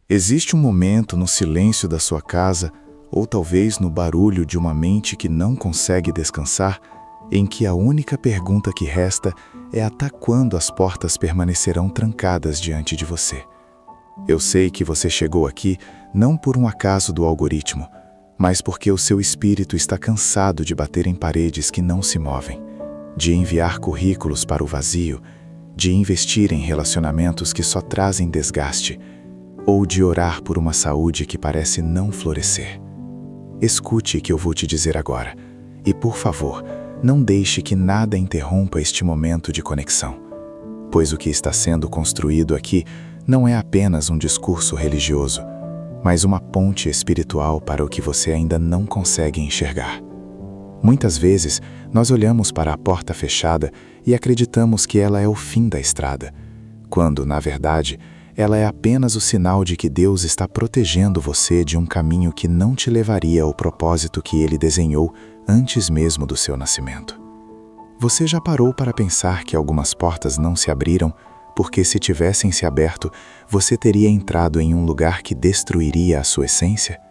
Existe um momento no silêncio da sua casa, ou talvez no barulho de uma mente que não consegue descansar, em que a única pergunta que resta é até quando as portas permanecerão trancadas diante de você. Eu sei que você chegou aqui não por um acaso do algoritmo, mas porque o seu espírito está cansado de bater em paredes que não se movem, de enviar currículos para o vazio, de investir em relacionamentos que só trazem desgaste, ou de orar por uma saúde que parece não florescer. Escute o que eu vou te dizer agora, e por favor, não deixe que nada interrompa este momento de conexão, pois o que está sendo construído aqui não é apenas um discurso religioso, mas uma ponte espiritual para o que você ainda não consegue enxergar. Muitas vezes, nós olhamos para a porta fechada e acreditamos que ela é o fim da estrada, quando, na verdade, ela é apenas o sinal de que Deus está protegendo você de um caminho que não te levaria ao propósito que Ele desenhou antes mesmo do seu nascimento. Você já parou para pensar que algumas portas não se abriram porque, se tivessem se aberto, você teria entrado em um lugar que destruiria a sua essência?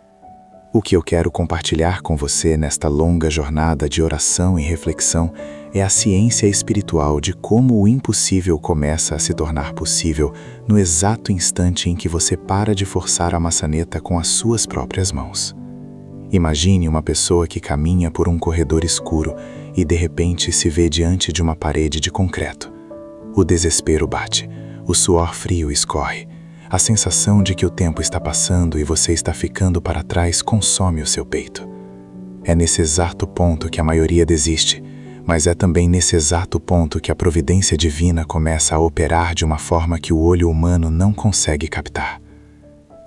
O que eu quero compartilhar com você nesta longa jornada de oração e reflexão é a ciência espiritual de como o impossível começa a se tornar possível no exato instante em que você para de forçar a maçaneta com as suas próprias mãos. Imagine uma pessoa que caminha por um corredor escuro e de repente se vê diante de uma parede de concreto. O desespero bate, o suor frio escorre. A sensação de que o tempo está passando e você está ficando para trás consome o seu peito. É nesse exato ponto que a maioria desiste, mas é também nesse exato ponto que a providência divina começa a operar de uma forma que o olho humano não consegue captar.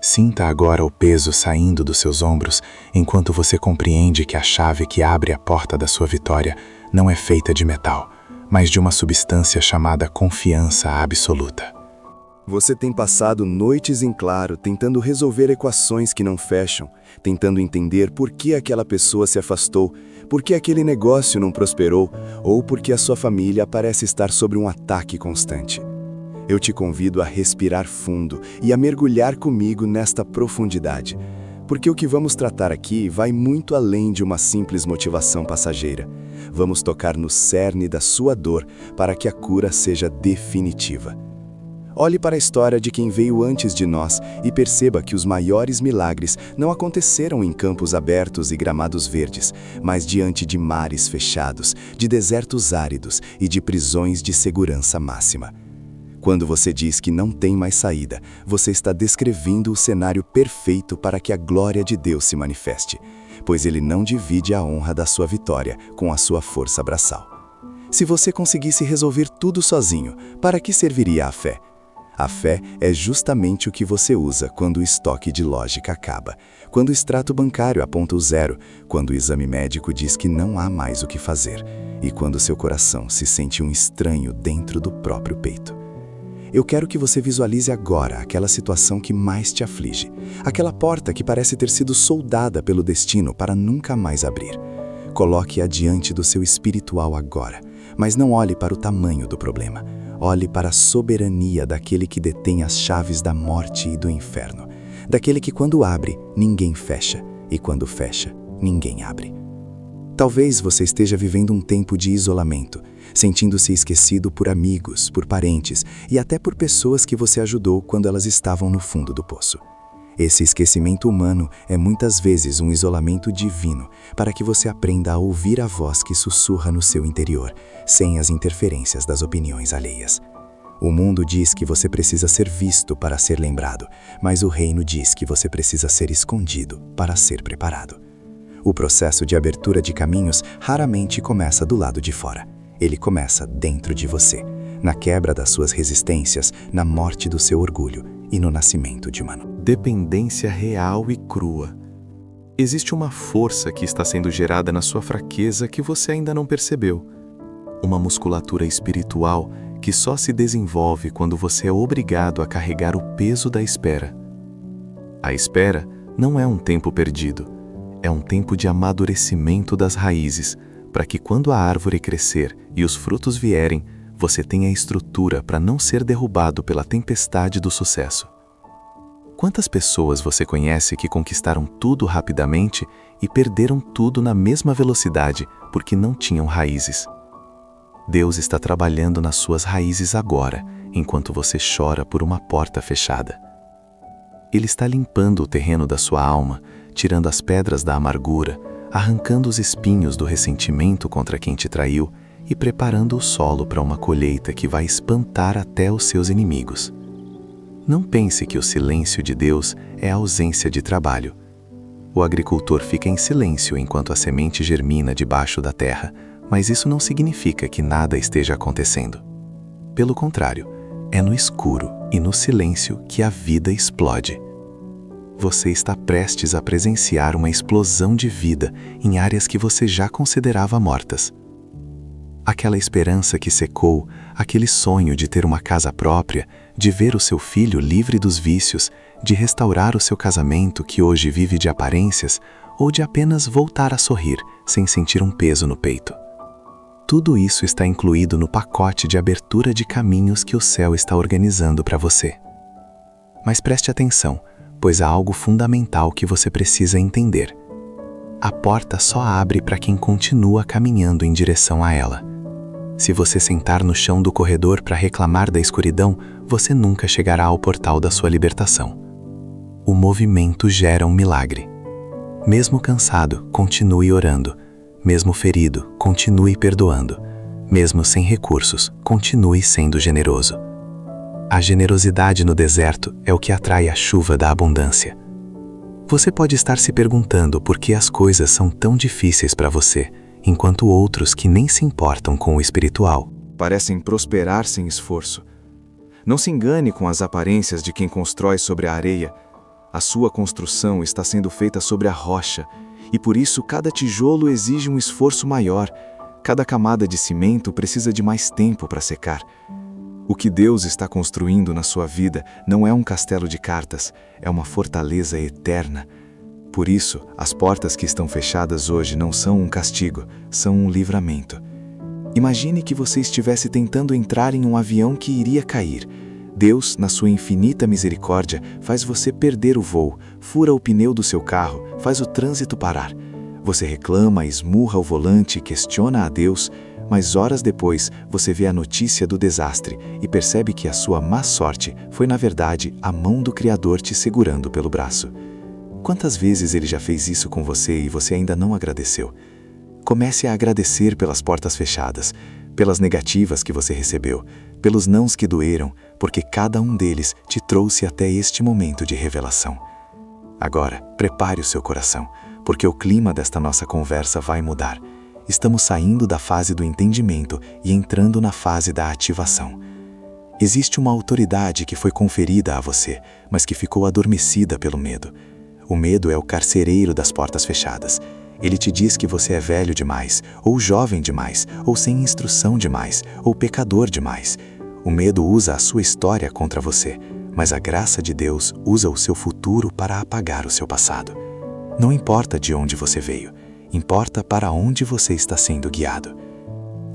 Sinta agora o peso saindo dos seus ombros enquanto você compreende que a chave que abre a porta da sua vitória não é feita de metal, mas de uma substância chamada confiança absoluta. Você tem passado noites em claro tentando resolver equações que não fecham, tentando entender por que aquela pessoa se afastou, por que aquele negócio não prosperou ou por que a sua família parece estar sob um ataque constante. Eu te convido a respirar fundo e a mergulhar comigo nesta profundidade, porque o que vamos tratar aqui vai muito além de uma simples motivação passageira. Vamos tocar no cerne da sua dor para que a cura seja definitiva. Olhe para a história de quem veio antes de nós e perceba que os maiores milagres não aconteceram em campos abertos e gramados verdes, mas diante de mares fechados, de desertos áridos e de prisões de segurança máxima. Quando você diz que não tem mais saída, você está descrevendo o cenário perfeito para que a glória de Deus se manifeste, pois Ele não divide a honra da sua vitória com a sua força braçal. Se você conseguisse resolver tudo sozinho, para que serviria a fé? A fé é justamente o que você usa quando o estoque de lógica acaba, quando o extrato bancário aponta o zero, quando o exame médico diz que não há mais o que fazer e quando seu coração se sente um estranho dentro do próprio peito. Eu quero que você visualize agora aquela situação que mais te aflige, aquela porta que parece ter sido soldada pelo destino para nunca mais abrir. Coloque-a diante do seu espiritual agora, mas não olhe para o tamanho do problema. Olhe para a soberania daquele que detém as chaves da morte e do inferno, daquele que quando abre, ninguém fecha, e quando fecha, ninguém abre. Talvez você esteja vivendo um tempo de isolamento, sentindo-se esquecido por amigos, por parentes e até por pessoas que você ajudou quando elas estavam no fundo do poço. Esse esquecimento humano é muitas vezes um isolamento divino para que você aprenda a ouvir a voz que sussurra no seu interior, sem as interferências das opiniões alheias. O mundo diz que você precisa ser visto para ser lembrado, mas o reino diz que você precisa ser escondido para ser preparado. O processo de abertura de caminhos raramente começa do lado de fora. Ele começa dentro de você, na quebra das suas resistências, na morte do seu orgulho e no nascimento de uma dependência real e crua. Existe uma força que está sendo gerada na sua fraqueza que você ainda não percebeu. Uma musculatura espiritual que só se desenvolve quando você é obrigado a carregar o peso da espera. A espera não é um tempo perdido, é um tempo de amadurecimento das raízes, para que quando a árvore crescer e os frutos vierem, você tenha estrutura para não ser derrubado pela tempestade do sucesso. Quantas pessoas você conhece que conquistaram tudo rapidamente e perderam tudo na mesma velocidade porque não tinham raízes? Deus está trabalhando nas suas raízes agora, enquanto você chora por uma porta fechada. Ele está limpando o terreno da sua alma, tirando as pedras da amargura, arrancando os espinhos do ressentimento contra quem te traiu e preparando o solo para uma colheita que vai espantar até os seus inimigos. Não pense que o silêncio de Deus é a ausência de trabalho. O agricultor fica em silêncio enquanto a semente germina debaixo da terra, mas isso não significa que nada esteja acontecendo. Pelo contrário, é no escuro e no silêncio que a vida explode. Você está prestes a presenciar uma explosão de vida em áreas que você já considerava mortas. Aquela esperança que secou, aquele sonho de ter uma casa própria, de ver o seu filho livre dos vícios, de restaurar o seu casamento que hoje vive de aparências, ou de apenas voltar a sorrir sem sentir um peso no peito. Tudo isso está incluído no pacote de abertura de caminhos que o céu está organizando para você. Mas preste atenção, pois há algo fundamental que você precisa entender. A porta só abre para quem continua caminhando em direção a ela. Se você sentar no chão do corredor para reclamar da escuridão, você nunca chegará ao portal da sua libertação. O movimento gera um milagre. Mesmo cansado, continue orando. Mesmo ferido, continue perdoando. Mesmo sem recursos, continue sendo generoso. A generosidade no deserto é o que atrai a chuva da abundância. Você pode estar se perguntando por que as coisas são tão difíceis para você, enquanto outros que nem se importam com o espiritual parecem prosperar sem esforço. Não se engane com as aparências de quem constrói sobre a areia. A sua construção está sendo feita sobre a rocha, e por isso cada tijolo exige um esforço maior, cada camada de cimento precisa de mais tempo para secar. O que Deus está construindo na sua vida não é um castelo de cartas, é uma fortaleza eterna. Por isso, as portas que estão fechadas hoje não são um castigo, são um livramento. Imagine que você estivesse tentando entrar em um avião que iria cair. Deus, na sua infinita misericórdia, faz você perder o voo, fura o pneu do seu carro, faz o trânsito parar. Você reclama, esmurra o volante, questiona a Deus, mas horas depois você vê a notícia do desastre e percebe que a sua má sorte foi, na verdade, a mão do Criador te segurando pelo braço. Quantas vezes ele já fez isso com você e você ainda não agradeceu? Comece a agradecer pelas portas fechadas, pelas negativas que você recebeu, pelos nãos que doeram, porque cada um deles te trouxe até este momento de revelação. Agora, prepare o seu coração, porque o clima desta nossa conversa vai mudar. Estamos saindo da fase do entendimento e entrando na fase da ativação. Existe uma autoridade que foi conferida a você, mas que ficou adormecida pelo medo. O medo é o carcereiro das portas fechadas. Ele te diz que você é velho demais, ou jovem demais, ou sem instrução demais, ou pecador demais. O medo usa a sua história contra você, mas a graça de Deus usa o seu futuro para apagar o seu passado. Não importa de onde você veio, importa para onde você está sendo guiado.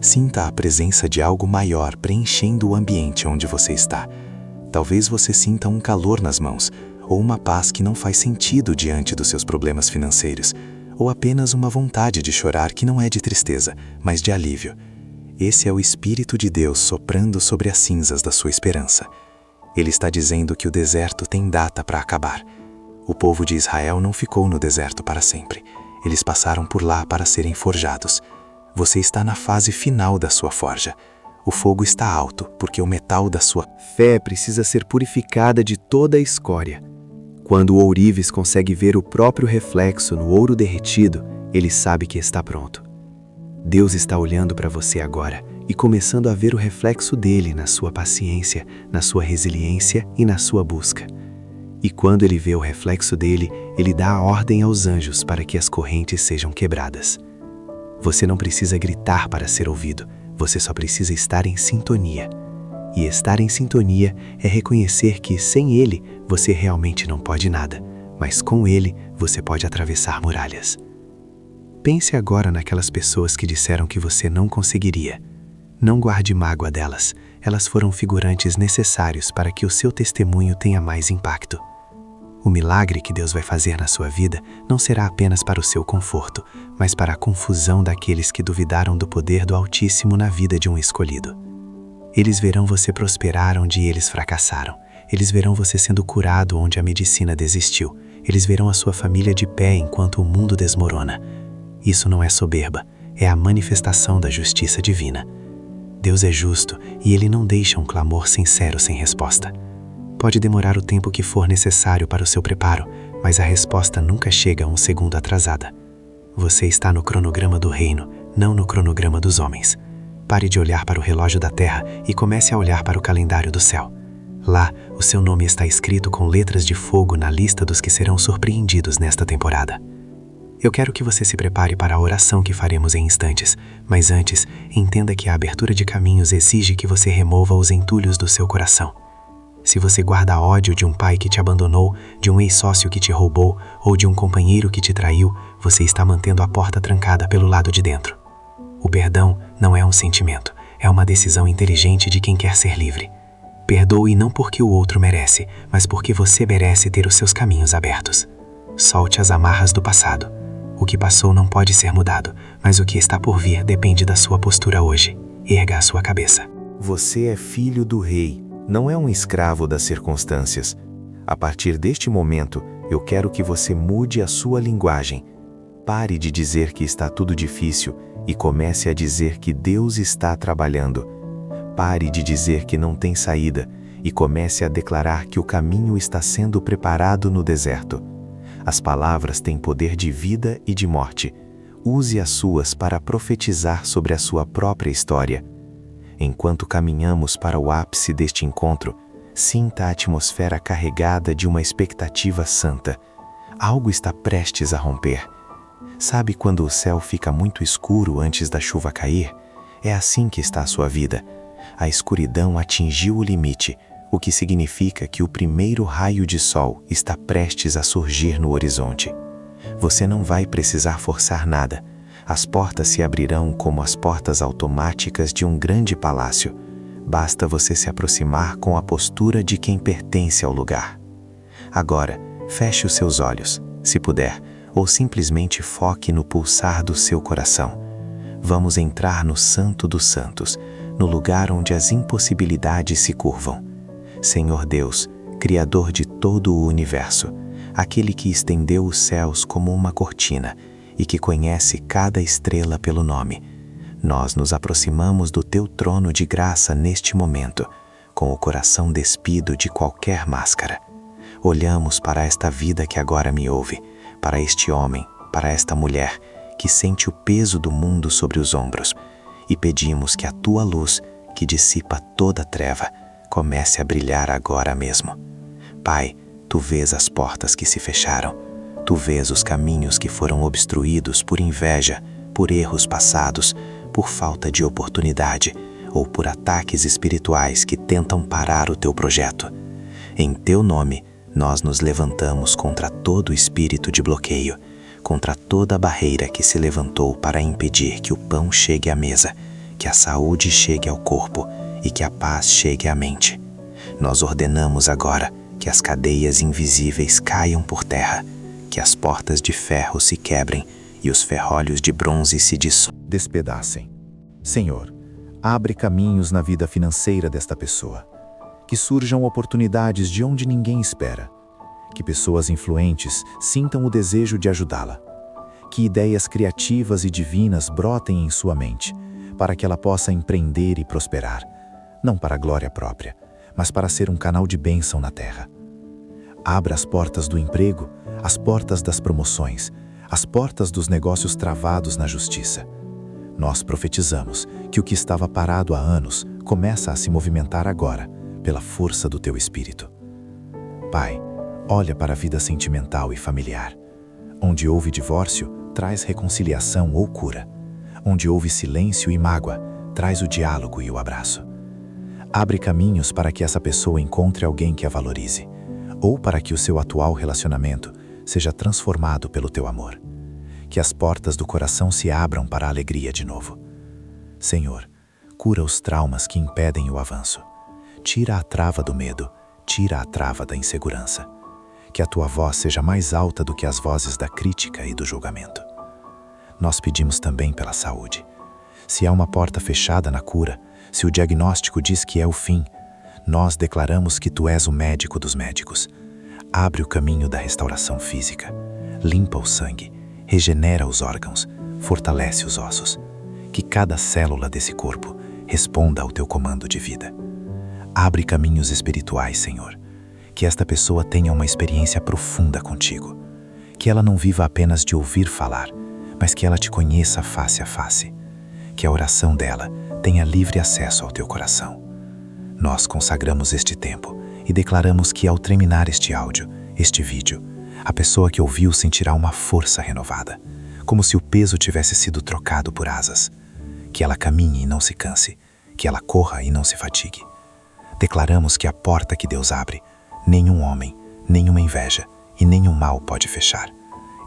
Sinta a presença de algo maior preenchendo o ambiente onde você está. Talvez você sinta um calor nas mãos, ou uma paz que não faz sentido diante dos seus problemas financeiros, ou apenas uma vontade de chorar que não é de tristeza, mas de alívio. Esse é o Espírito de Deus soprando sobre as cinzas da sua esperança. Ele está dizendo que o deserto tem data para acabar. O povo de Israel não ficou no deserto para sempre. Eles passaram por lá para serem forjados. Você está na fase final da sua forja. O fogo está alto, porque o metal da sua fé precisa ser purificada de toda a escória. Quando o ourives consegue ver o próprio reflexo no ouro derretido, ele sabe que está pronto. Deus está olhando para você agora e começando a ver o reflexo dele na sua paciência, na sua resiliência e na sua busca. E quando ele vê o reflexo dele, ele dá a ordem aos anjos para que as correntes sejam quebradas. Você não precisa gritar para ser ouvido, você só precisa estar em sintonia. E estar em sintonia é reconhecer que, sem ele, você realmente não pode nada, mas com ele, você pode atravessar muralhas. Pense agora naquelas pessoas que disseram que você não conseguiria. Não guarde mágoa delas, elas foram figurantes necessários para que o seu testemunho tenha mais impacto. O milagre que Deus vai fazer na sua vida não será apenas para o seu conforto, mas para a confusão daqueles que duvidaram do poder do Altíssimo na vida de um escolhido. Eles verão você prosperar onde eles fracassaram. Eles verão você sendo curado onde a medicina desistiu. Eles verão a sua família de pé enquanto o mundo desmorona. Isso não é soberba, é a manifestação da justiça divina. Deus é justo e Ele não deixa um clamor sincero sem resposta. Pode demorar o tempo que for necessário para o seu preparo, mas a resposta nunca chega um segundo atrasada. Você está no cronograma do reino, não no cronograma dos homens. Pare de olhar para o relógio da terra e comece a olhar para o calendário do céu. Lá, o seu nome está escrito com letras de fogo na lista dos que serão surpreendidos nesta temporada. Eu quero que você se prepare para a oração que faremos em instantes, mas antes, entenda que a abertura de caminhos exige que você remova os entulhos do seu coração. Se você guarda ódio de um pai que te abandonou, de um ex-sócio que te roubou ou de um companheiro que te traiu, você está mantendo a porta trancada pelo lado de dentro. O perdão não é um sentimento, é uma decisão inteligente de quem quer ser livre. Perdoe não porque o outro merece, mas porque você merece ter os seus caminhos abertos. Solte as amarras do passado. O que passou não pode ser mudado, mas o que está por vir depende da sua postura hoje. Erga a sua cabeça. Você é filho do rei, não é um escravo das circunstâncias. A partir deste momento, eu quero que você mude a sua linguagem. Pare de dizer que está tudo difícil e comece a dizer que Deus está trabalhando. Pare de dizer que não tem saída e comece a declarar que o caminho está sendo preparado no deserto. As palavras têm poder de vida e de morte. Use as suas para profetizar sobre a sua própria história. Enquanto caminhamos para o ápice deste encontro, sinta a atmosfera carregada de uma expectativa santa. Algo está prestes a romper. Sabe quando o céu fica muito escuro antes da chuva cair? É assim que está a sua vida. A escuridão atingiu o limite, o que significa que o primeiro raio de sol está prestes a surgir no horizonte. Você não vai precisar forçar nada. As portas se abrirão como as portas automáticas de um grande palácio. Basta você se aproximar com a postura de quem pertence ao lugar. Agora, feche os seus olhos, se puder, ou simplesmente foque no pulsar do seu coração. Vamos entrar no Santo dos Santos, no lugar onde as impossibilidades se curvam. Senhor Deus, Criador de todo o universo, aquele que estendeu os céus como uma cortina e que conhece cada estrela pelo nome, nós nos aproximamos do Teu trono de graça neste momento, com o coração despido de qualquer máscara. Olhamos para esta vida que agora me ouve, para este homem, para esta mulher, que sente o peso do mundo sobre os ombros, e pedimos que a Tua luz, que dissipa toda treva, comece a brilhar agora mesmo. Pai, Tu vês as portas que se fecharam, Tu vês os caminhos que foram obstruídos por inveja, por erros passados, por falta de oportunidade ou por ataques espirituais que tentam parar o Teu projeto. Em Teu nome, nós nos levantamos contra todo espírito de bloqueio, contra toda barreira que se levantou para impedir que o pão chegue à mesa, que a saúde chegue ao corpo e que a paz chegue à mente. Nós ordenamos agora que as cadeias invisíveis caiam por terra, que as portas de ferro se quebrem e os ferrolhos de bronze se despedacem. Senhor, abre caminhos na vida financeira desta pessoa. Que surjam oportunidades de onde ninguém espera. Que pessoas influentes sintam o desejo de ajudá-la. Que ideias criativas e divinas brotem em sua mente, para que ela possa empreender e prosperar, não para a glória própria, mas para ser um canal de bênção na terra. Abra as portas do emprego, as portas das promoções, as portas dos negócios travados na justiça. Nós profetizamos que o que estava parado há anos começa a se movimentar agora, pela força do Teu Espírito. Pai, olha para a vida sentimental e familiar. Onde houve divórcio, traz reconciliação ou cura. Onde houve silêncio e mágoa, traz o diálogo e o abraço. Abre caminhos para que essa pessoa encontre alguém que a valorize, ou para que o seu atual relacionamento seja transformado pelo Teu amor. Que as portas do coração se abram para a alegria de novo. Senhor, cura os traumas que impedem o avanço. Tira a trava do medo, tira a trava da insegurança. que a tua voz seja mais alta do que as vozes da crítica e do julgamento. Nós pedimos também pela saúde. Se há uma porta fechada na cura, se o diagnóstico diz que é o fim, nós declaramos que tu és o médico dos médicos. Abre o caminho da restauração física, limpa o sangue, regenera os órgãos, fortalece os ossos. Que cada célula desse corpo responda ao teu comando de vida. Abre caminhos espirituais, Senhor. Que esta pessoa tenha uma experiência profunda contigo. Que ela não viva apenas de ouvir falar, mas que ela te conheça face a face. Que a oração dela tenha livre acesso ao teu coração. Nós consagramos este tempo e declaramos que ao terminar este áudio, este vídeo, a pessoa que ouviu sentirá uma força renovada, como se o peso tivesse sido trocado por asas. Que ela caminhe e não se canse, que ela corra e não se fatigue. Declaramos que a porta que Deus abre, nenhum homem, nenhuma inveja e nenhum mal pode fechar.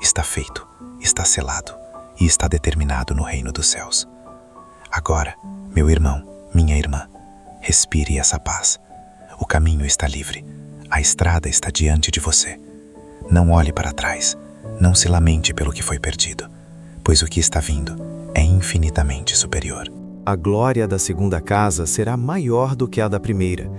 Está feito, está selado e está determinado no reino dos céus. Agora, meu irmão, minha irmã, respire essa paz. O caminho está livre, a estrada está diante de você. Não olhe para trás, não se lamente pelo que foi perdido, pois o que está vindo é infinitamente superior. A glória da segunda casa será maior do que a da primeira.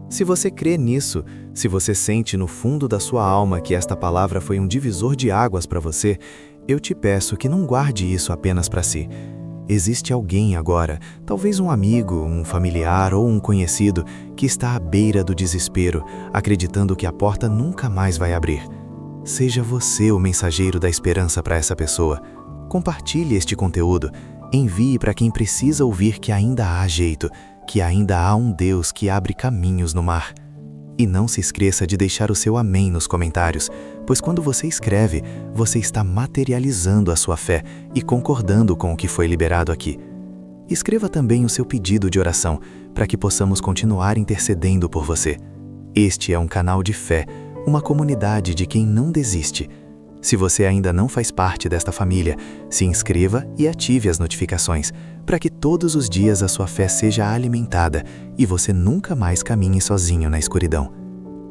Se você crê nisso, se você sente no fundo da sua alma que esta palavra foi um divisor de águas para você, eu te peço que não guarde isso apenas para si. Existe alguém agora, talvez um amigo, um familiar ou um conhecido, que está à beira do desespero, acreditando que a porta nunca mais vai abrir. Seja você o mensageiro da esperança para essa pessoa. Compartilhe este conteúdo, envie para quem precisa ouvir que ainda há jeito, que ainda há um Deus que abre caminhos no mar. E não se esqueça de deixar o seu amém nos comentários, pois quando você escreve, você está materializando a sua fé e concordando com o que foi liberado aqui. Escreva também o seu pedido de oração, para que possamos continuar intercedendo por você. Este é um canal de fé, uma comunidade de quem não desiste. Se você ainda não faz parte desta família, se inscreva e ative as notificações, para que todos os dias a sua fé seja alimentada e você nunca mais caminhe sozinho na escuridão.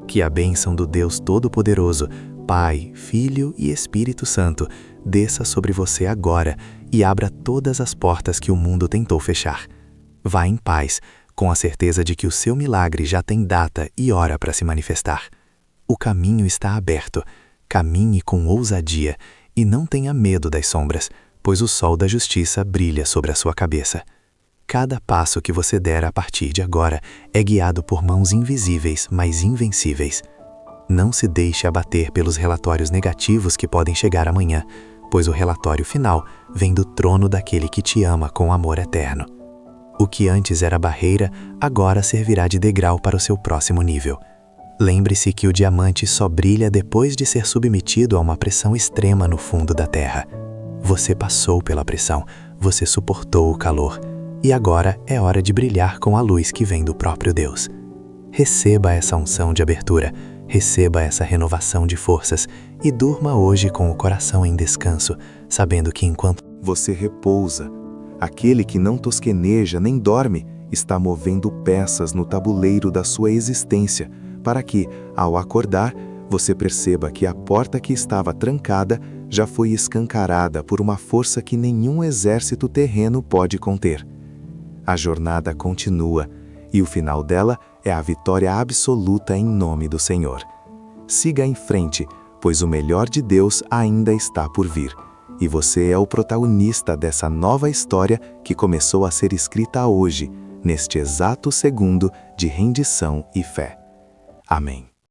Que a bênção do Deus Todo-Poderoso, Pai, Filho e Espírito Santo, desça sobre você agora e abra todas as portas que o mundo tentou fechar. Vá em paz, com a certeza de que o seu milagre já tem data e hora para se manifestar. O caminho está aberto. Caminhe com ousadia e não tenha medo das sombras, pois o sol da justiça brilha sobre a sua cabeça. Cada passo que você der a partir de agora é guiado por mãos invisíveis, mas invencíveis. Não se deixe abater pelos relatórios negativos que podem chegar amanhã, pois o relatório final vem do trono daquele que te ama com amor eterno. O que antes era barreira, agora servirá de degrau para o seu próximo nível. Lembre-se que o diamante só brilha depois de ser submetido a uma pressão extrema no fundo da terra. Você passou pela pressão, você suportou o calor, e agora é hora de brilhar com a luz que vem do próprio Deus. Receba essa unção de abertura, receba essa renovação de forças e durma hoje com o coração em descanso, sabendo que enquanto Você repousa. Aquele que não tosqueneja nem dorme está movendo peças no tabuleiro da sua existência, para que, ao acordar, você perceba que a porta que estava trancada já foi escancarada por uma força que nenhum exército terreno pode conter. A jornada continua, e o final dela é a vitória absoluta em nome do Senhor. Siga em frente, pois o melhor de Deus ainda está por vir, e você é o protagonista dessa nova história que começou a ser escrita hoje, neste exato segundo de rendição e fé. Amém.